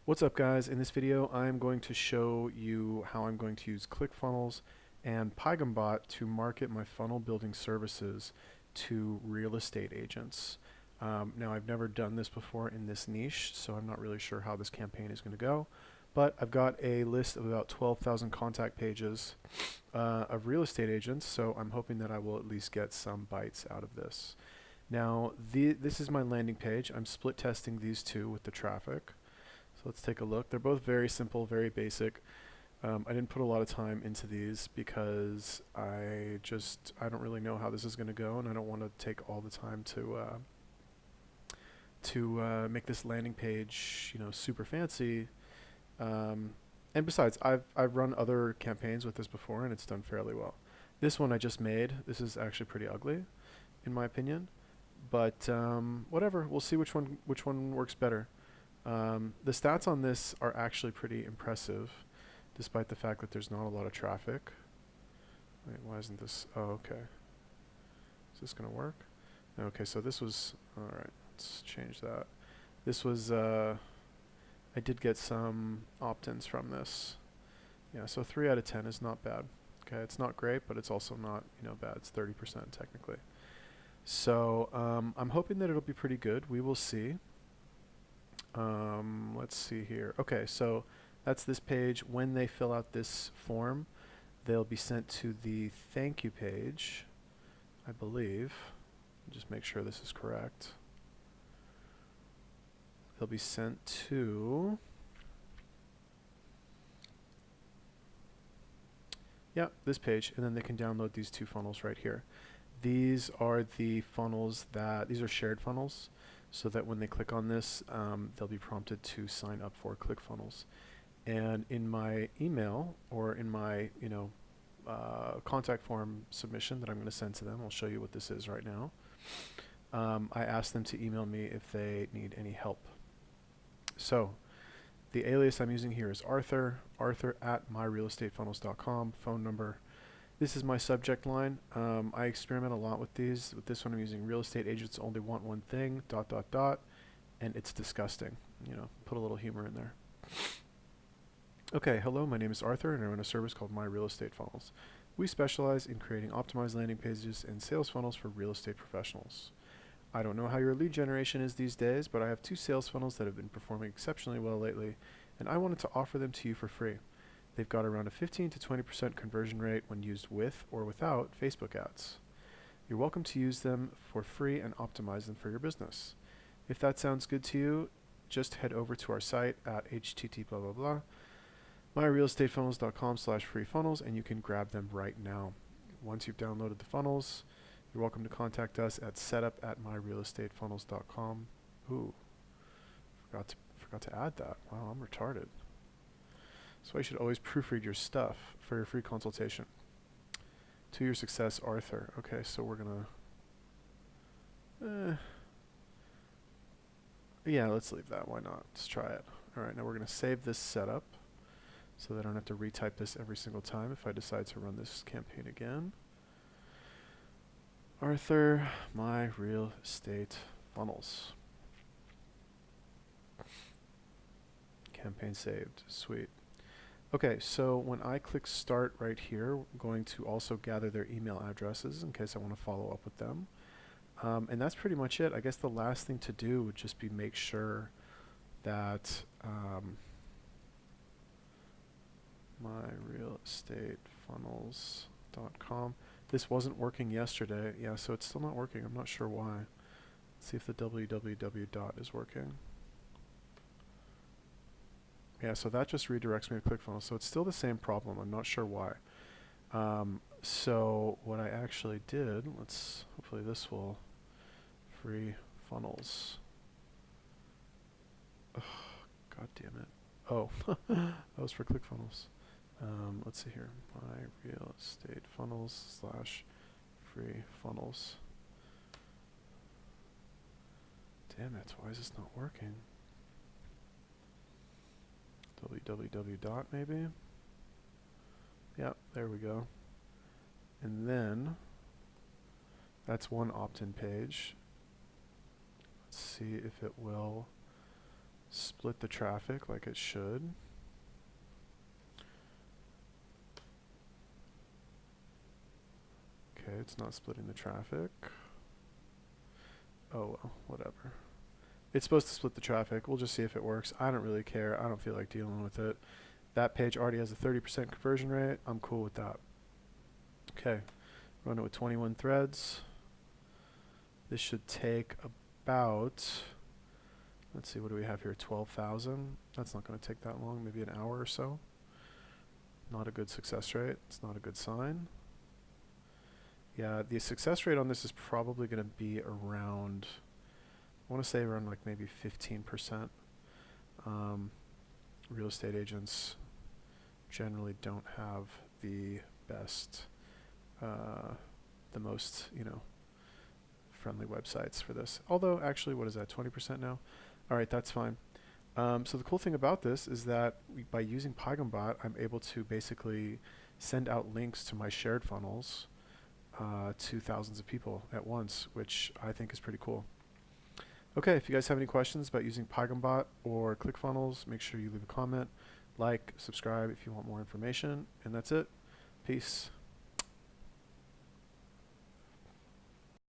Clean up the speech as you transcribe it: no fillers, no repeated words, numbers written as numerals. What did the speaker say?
What's up, guys? In this video I'm going to show you how I'm going to use ClickFunnels and Paigham to market my funnel building services to real estate agents. Now, I've never done this before in this niche, so I'm not really sure how this campaign is going to go, but I've got a list of about 12,000 contact pages of real estate agents, so I'm hoping that I will at least get some bites out of this. Now, this is my landing page. I'm split testing these two with the traffic. So let's take a look. They're both very simple, very basic. I didn't put a lot of time into these because I don't really know how this is going to go, and I don't want to take all the time to make this landing page, super fancy. And besides, I've run other campaigns with this before, and it's done fairly well. This one I just made. This is actually pretty ugly, in my opinion. But whatever. We'll see which one works better. The stats on this are actually pretty impressive, despite the fact that there's not a lot of traffic. Wait, why isn't this? Oh, okay. Is this going to work? Okay, so this was... Alright, let's change that. This was... I did get some opt-ins from this. Yeah, so 3 out of 10 is not bad. Okay, it's not great, but it's also not, bad. It's 30% technically. So, I'm hoping that it'll be pretty good. We will see. Let's see here. Okay, so that's this page. When they fill out this form, they'll be sent to the thank you page, I believe. Just make sure this is correct. They'll be sent to... Yeah, this page, and then they can download these two funnels right here. These are the funnels these are shared funnels, so that when they click on this, they'll be prompted to sign up for ClickFunnels. And in my email, or in my contact form submission that I'm going to send to them, I'll show you what this is right now. I asked them to email me if they need any help. So the alias I'm using here is Arthur at myrealestatefunnels.com, phone number. This is my subject line. I experiment a lot with these. With this one, I'm using real estate agents only want one thing, ... and it's disgusting. Put a little humor in there. Okay, hello, my name is Arthur, and I run a service called My Real Estate Funnels. We specialize in creating optimized landing pages and sales funnels for real estate professionals. I don't know how your lead generation is these days, but I have 2 sales funnels that have been performing exceptionally well lately, and I wanted to offer them to you for free. They've got around a 15 to 20% conversion rate when used with or without Facebook ads. You're welcome to use them for free and optimize them for your business. If that sounds good to you, just head over to our site at myrealestatefunnels.com/free funnels, and you can grab them right now. Once you've downloaded the funnels, you're welcome to contact us at setup@myrealestatefunnels.com. Ooh, forgot to add that. Wow, I'm retarded. So you should always proofread your stuff for your free consultation. To your success, Arthur. Okay, so we're gonna... yeah, let's leave that. Why not? Let's try it. Alright, now we're gonna save this setup so that I don't have to retype this every single time if I decide to run this campaign again. Arthur, My Real Estate Funnels. Campaign saved. Sweet. Okay, so when I click start right here, I'm going to also gather their email addresses in case I want to follow up with them. And that's pretty much it. I guess the last thing to do would just be make sure that myrealestatefunnels.com. This wasn't working yesterday. Yeah, so it's still not working. I'm not sure why. Let's see if the www. Is working. Yeah, so that just redirects me to ClickFunnels. So it's still the same problem. I'm not sure why. So what I actually did, hopefully this will, free funnels. Ugh, God damn it. Oh, that was for ClickFunnels. Let's see here. My Real Estate Funnels /free funnels. Damn it, why is this not working? www. maybe? Yeah, there we go. And then that's one opt-in page. Let's see if it will split the traffic like it should. Okay, it's not splitting the traffic. Oh well, whatever. It's supposed to split the traffic. We'll just see if it works. I don't really care. I don't feel like dealing with it. That page already has a 30% conversion rate. I'm cool with that. Okay, run it with 21 threads. This should take about, let's see, what do we have here? 12,000. That's not going to take that long, maybe an hour or so. Not a good success rate. It's not a good sign. Yeah, the success rate on this is probably going to be around, I want to say around like maybe 15%. Real estate agents generally don't have the best, the most, friendly websites for this. Although, actually, what is that, 20% now? All right, that's fine. So the cool thing about this is that by using Paigham bot, I'm able to basically send out links to my shared funnels to thousands of people at once, which I think is pretty cool. Okay, if you guys have any questions about using Paigham bot or ClickFunnels, make sure you leave a comment, like, subscribe if you want more information, and that's it. Peace.